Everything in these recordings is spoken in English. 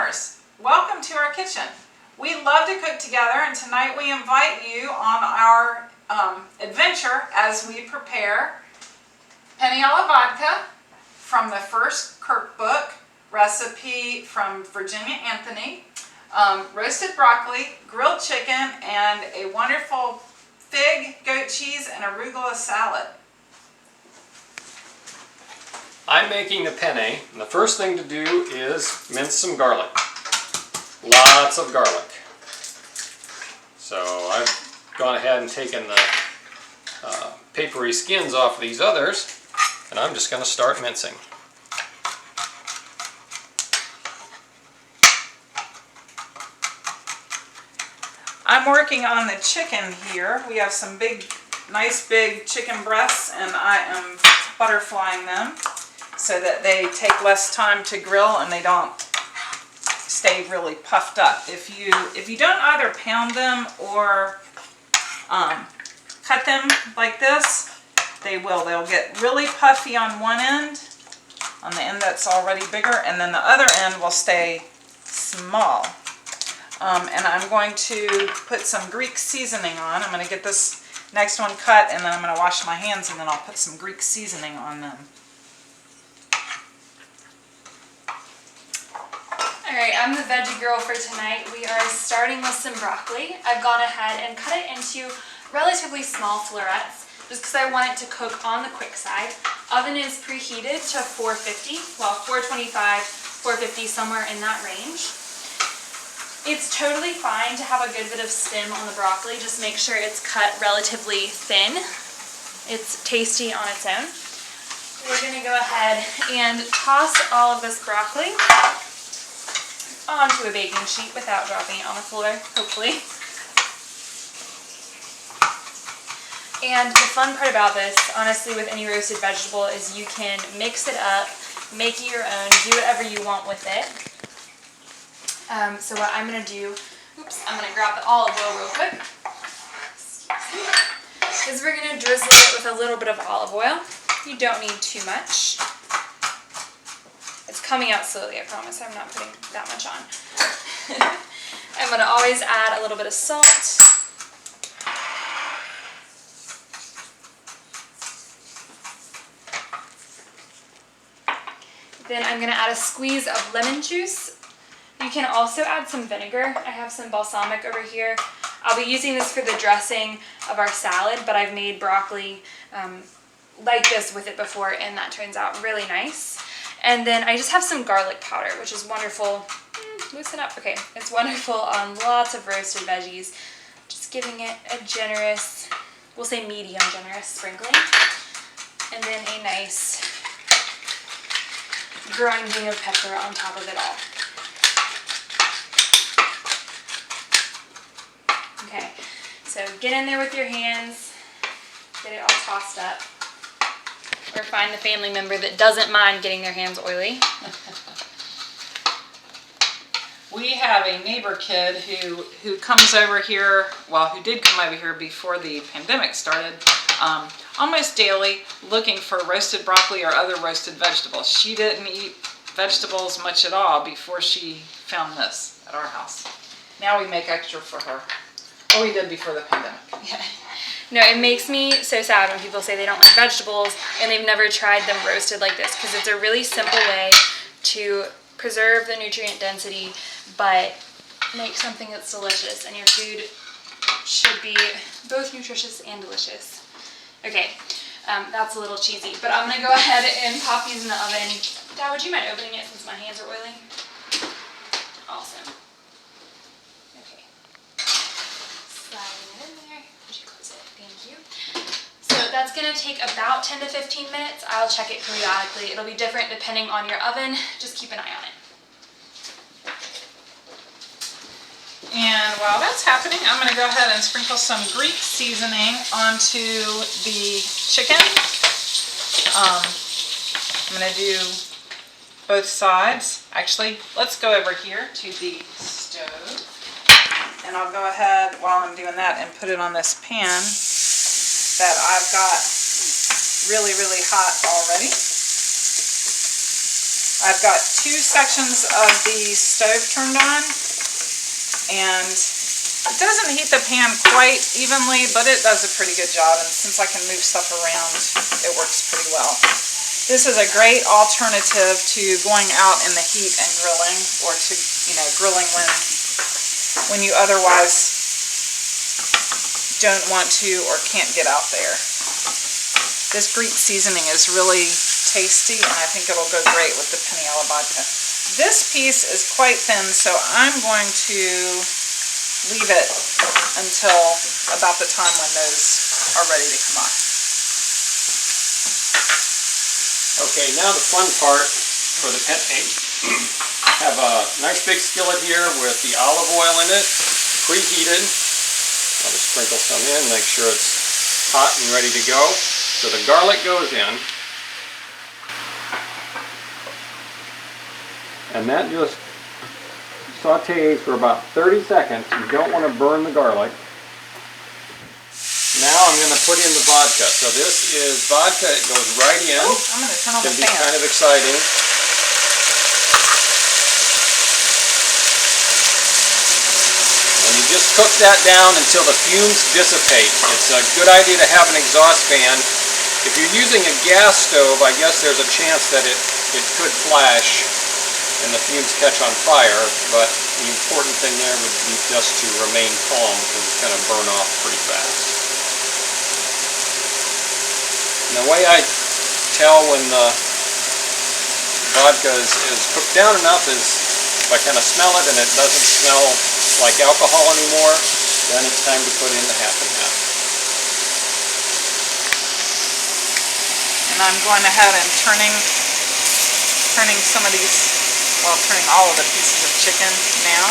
newcomers, welcome to our kitchen. We love to cook together, and tonight we invite you on our adventure as we prepare Penne alla vodka from the first Kirk book, recipe from Virginia Anthony, roasted broccoli, grilled chicken, and a wonderful fig, goat cheese, and arugula salad. I'm making the penne, and the first thing to do is mince some garlic. Lots of garlic. So I've gone ahead and taken the papery skins off of these others, and I'm just going to start mincing. I'm working on the chicken here. We have some nice big chicken breasts, and I am butterflying them so that they take less time to grill and they don't stay really puffed up. If you don't either pound them or cut them like this, they'll get really puffy on one end, on the end that's already bigger, and then the other end will stay small. And I'm going to put some Greek seasoning on. I'm going to get this next one cut, and then I'm going to wash my hands, and then I'll put some Greek seasoning on them. Alright, I'm the veggie girl for tonight. We are starting with some broccoli. I've gone ahead and cut it into relatively small florets just because I want it to cook on the quick side. Oven is preheated to 450, well 425, 450, somewhere in that range. It's totally fine to have a good bit of stem on the broccoli. Just make sure it's cut relatively thin. It's tasty on its own. We're going to go ahead and toss all of this broccoli onto a baking sheet without dropping it on the floor, hopefully. And the fun part about this, honestly, with any roasted vegetable is you can mix it up, make it your own, do whatever you want with it. So what I'm going to do, I'm going to grab the olive oil real quick. Is we're going to drizzle it with a little bit of olive oil. You don't need too much. It's coming out slowly, I promise. I'm not putting that much on. I'm going to always add a little bit of salt. Then I'm going to add a squeeze of lemon juice. You can also add some vinegar. I have some balsamic over here. I'll be using this for the dressing of our salad, but I've made broccoli like this with it before, and that turns out really nice. And then I just have some garlic powder, which is wonderful. Loosen up. Okay, it's wonderful on lots of roasted veggies. Just giving it a generous, we'll say medium generous sprinkling. And then a nice grinding of pepper on top of it all. Okay, so get in there with your hands, get it all tossed up. Or find the family member that doesn't mind getting their hands oily. We have a neighbor kid who comes over here, well, who did come over here before the pandemic started, almost daily looking for roasted broccoli or other roasted vegetables. She didn't eat vegetables much at all before she found this at our house. Now we make extra for her. Or we did before the pandemic. Yeah. No, it makes me so sad when people say they don't like vegetables and they've never tried them roasted like this, because it's a really simple way to preserve the nutrient density but make something that's delicious, and your food should be both nutritious and delicious. Okay, that's a little cheesy, but I'm going to go ahead and pop these in the oven. Dad, would you mind opening it since my hands are oily? Awesome. Okay. Sliding it in there. Would you close it? Thank you. So that's going to take about 10 to 15 minutes. I'll check it periodically. It'll be different depending on your oven. Just keep an eye on it. And while that's happening, I'm going to go ahead and sprinkle some Greek seasoning onto the chicken. I'm going to do both sides. Actually, let's go over here to the stove. And I'll go ahead while I'm doing that and put it on this pan that I've got really, really hot already. I've got 2 sections of the stove turned on, and it doesn't heat the pan quite evenly, but it does a pretty good job, and since I can move stuff around, it works pretty well. This is a great alternative to going out in the heat and grilling, or to, grilling when you otherwise don't want to or can't get out there. This Greek seasoning is really tasty, and I think it'll go great with the penne alla vodka. This piece is quite thin, so I'm going to leave it until about the time when those are ready to come off. Okay, now the fun part for the penne. Have a nice big skillet here with the olive oil in it, preheated. I'll just sprinkle some in, make sure it's hot and ready to go. So the garlic goes in, and that just sautés for about 30 seconds. You don't want to burn the garlic. Now I'm going to put in the vodka. So this is vodka, it goes right in. Oh, I'm going to turn on the fan. It can be kind of exciting. And you just cook that down until the fumes dissipate. It's a good idea to have an exhaust fan. If you're using a gas stove, I guess there's a chance that it could flash and the fumes catch on fire, but the important thing there would be just to remain calm because it's going to burn off pretty fast. And the way I tell when the vodka is cooked down enough is if I kind of smell it and it doesn't smell like alcohol anymore, then it's time to put in the half and half. And I'm going ahead and turning some of these, well, turning all of the pieces of chicken now.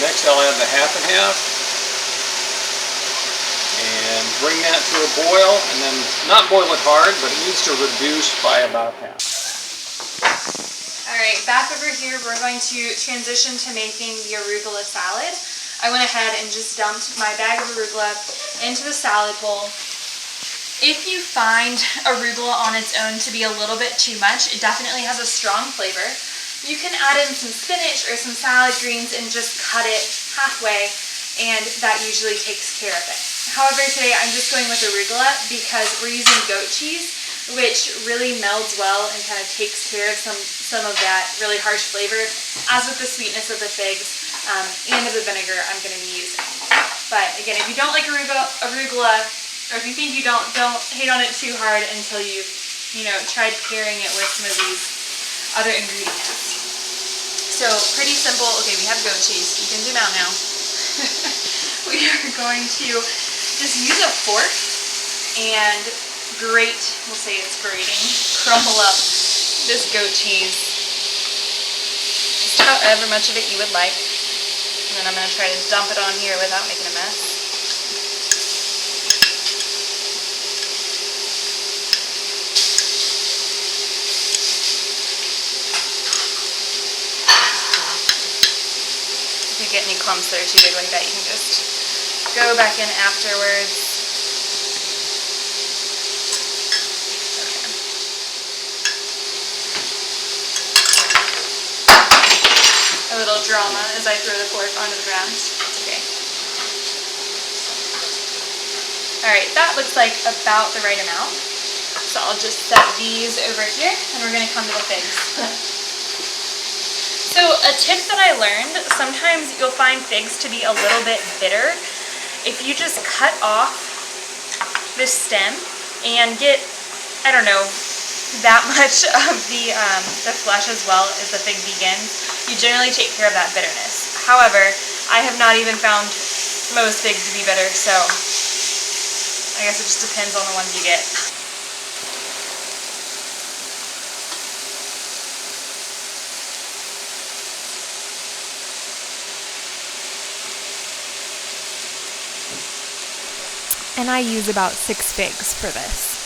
Next I'll add the half and half and bring that to a boil, and then not boil it hard, but it needs to reduce by about half. Alright, back over here we're going to transition to making the arugula salad. I went ahead and just dumped my bag of arugula into the salad bowl. If you find arugula on its own to be a little bit too much, it definitely has a strong flavor. You can add in some spinach or some salad greens and just cut it halfway, and that usually takes care of it. However, today I'm just going with arugula because we're using goat cheese, which really melds well and kind of takes care of some of that really harsh flavor, as with the sweetness of the figs and of the vinegar I'm going to be using. But again, if you don't like arugula, or if you think you don't hate on it too hard until you've tried pairing it with some of these other ingredients. So pretty simple. Okay, we have goat cheese. You can zoom out now. We are going to just use a fork and grate, we'll say it's grating, crumble up this goat cheese. Just however much of it you would like. And then I'm going to try to dump it on here without making a mess. If you get any clumps that are too big like that, you can just go back in afterwards. A little drama as I throw the fork onto the ground. It's okay. Alright, that looks like about the right amount. So I'll just set these over here and we're going to come to the figs. So a tip that I learned, sometimes you'll find figs to be a little bit bitter. If you just cut off this stem and get, I don't know, that much of the flesh as well as the fig begins, you generally take care of that bitterness. However, I have not even found most figs to be bitter, so I guess it just depends on the ones you get. And I use about 6 figs for this.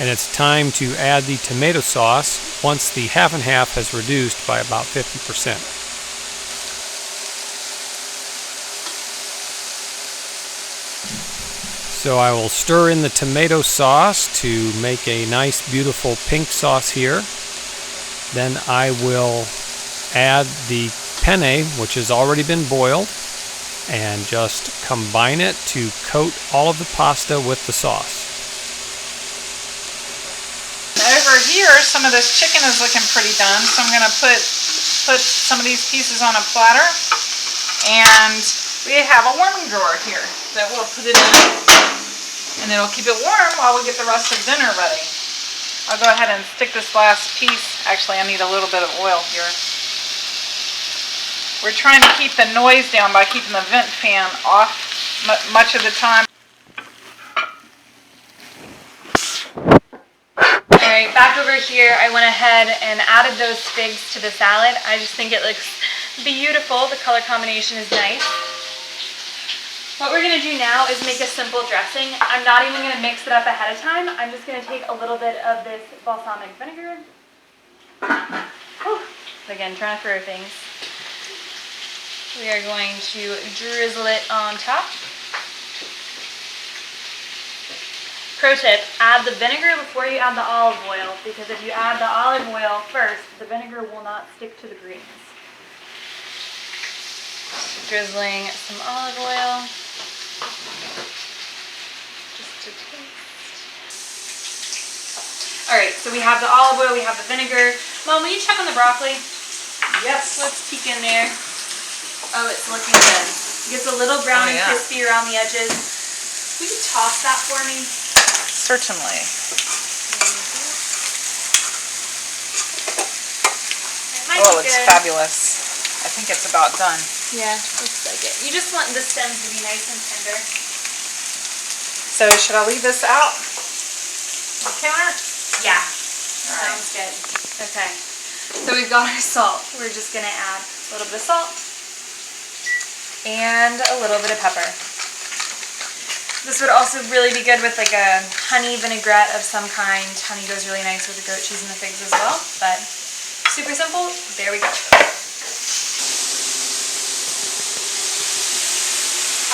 And it's time to add the tomato sauce once the half and half has reduced by about 50%. So I will stir in the tomato sauce to make a nice, beautiful pink sauce here. Then I will add the penne, which has already been boiled, and just combine it to coat all of the pasta with the sauce. Over here, some of this chicken is looking pretty done, so I'm going to put some of these pieces on a platter, and we have a warming drawer here that we'll put it in, and it'll keep it warm while we get the rest of dinner ready. I'll go ahead and stick this last piece. Actually, I need a little bit of oil here. We're trying to keep the noise down by keeping the vent fan off much of the time. Alright, back over here, I went ahead and added those figs to the salad. I just think it looks beautiful. The color combination is nice. What we're going to do now is make a simple dressing. I'm not even going to mix it up ahead of time. I'm just going to take a little bit of this balsamic vinegar. Whew. Again, trying to throw things. We are going to drizzle it on top. Pro tip, add the vinegar before you add the olive oil, because if you add the olive oil first, the vinegar will not stick to the greens. Just drizzling some olive oil. Just to taste. Alright, so we have the olive oil, we have the vinegar. Mom, will you check on the broccoli? Yes. Let's peek in there. Oh, it's looking good. It gets a little brown and crispy around the edges. Will you toss that for me? Certainly. Oh, it looks fabulous. I think it's about done. Yeah, looks like it. You just want the stems to be nice and tender. So should I leave this out on the counter? Yeah. All right. Sounds good. Okay. So we've got our salt. We're just going to add a little bit of salt and a little bit of pepper. This would also really be good with like a honey vinaigrette of some kind. Honey goes really nice with the goat cheese and the figs as well, but super simple. There we go.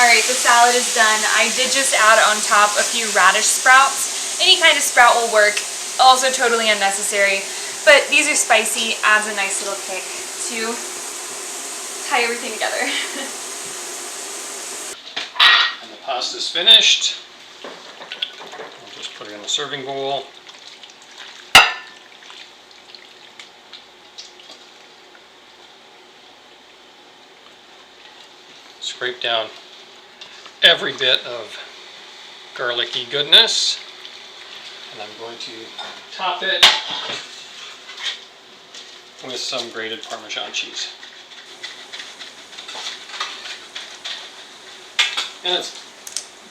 Alright, the salad is done. I did just add on top a few radish sprouts. Any kind of sprout will work. Also totally unnecessary, but these are spicy, adds a nice little kick to tie everything together. And the pasta's finished. I'll just put it in the serving bowl. Scrape down every bit of garlicky goodness, and I'm going to top it with some grated Parmesan cheese. And it's,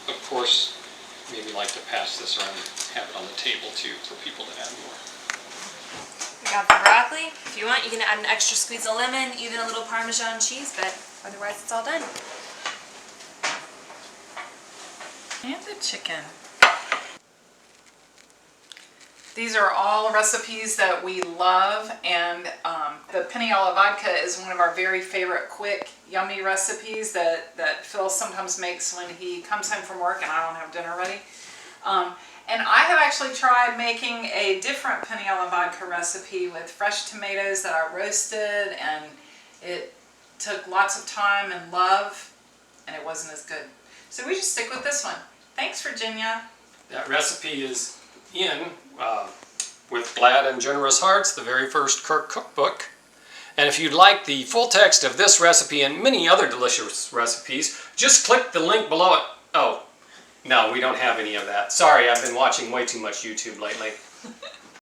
of course, maybe like to pass this around and have it on the table too for people to add more. We got the broccoli. If you want, you can add an extra squeeze of lemon, even a little Parmesan cheese, but otherwise it's all done. And the chicken. These are all recipes that we love, and the penne alla vodka is one of our very favorite quick, yummy recipes that Phil sometimes makes when he comes home from work and I don't have dinner ready. And I have actually tried making a different penne alla vodka recipe with fresh tomatoes that I roasted, and it took lots of time and love, and it wasn't as good. So we just stick with this one. Thanks, Virginia. That recipe is in With Glad and Generous Hearts, the very first Kirk cookbook. And if you'd like the full text of this recipe and many other delicious recipes, just click the link below it. Oh, no, we don't have any of that. Sorry, I've been watching way too much YouTube lately.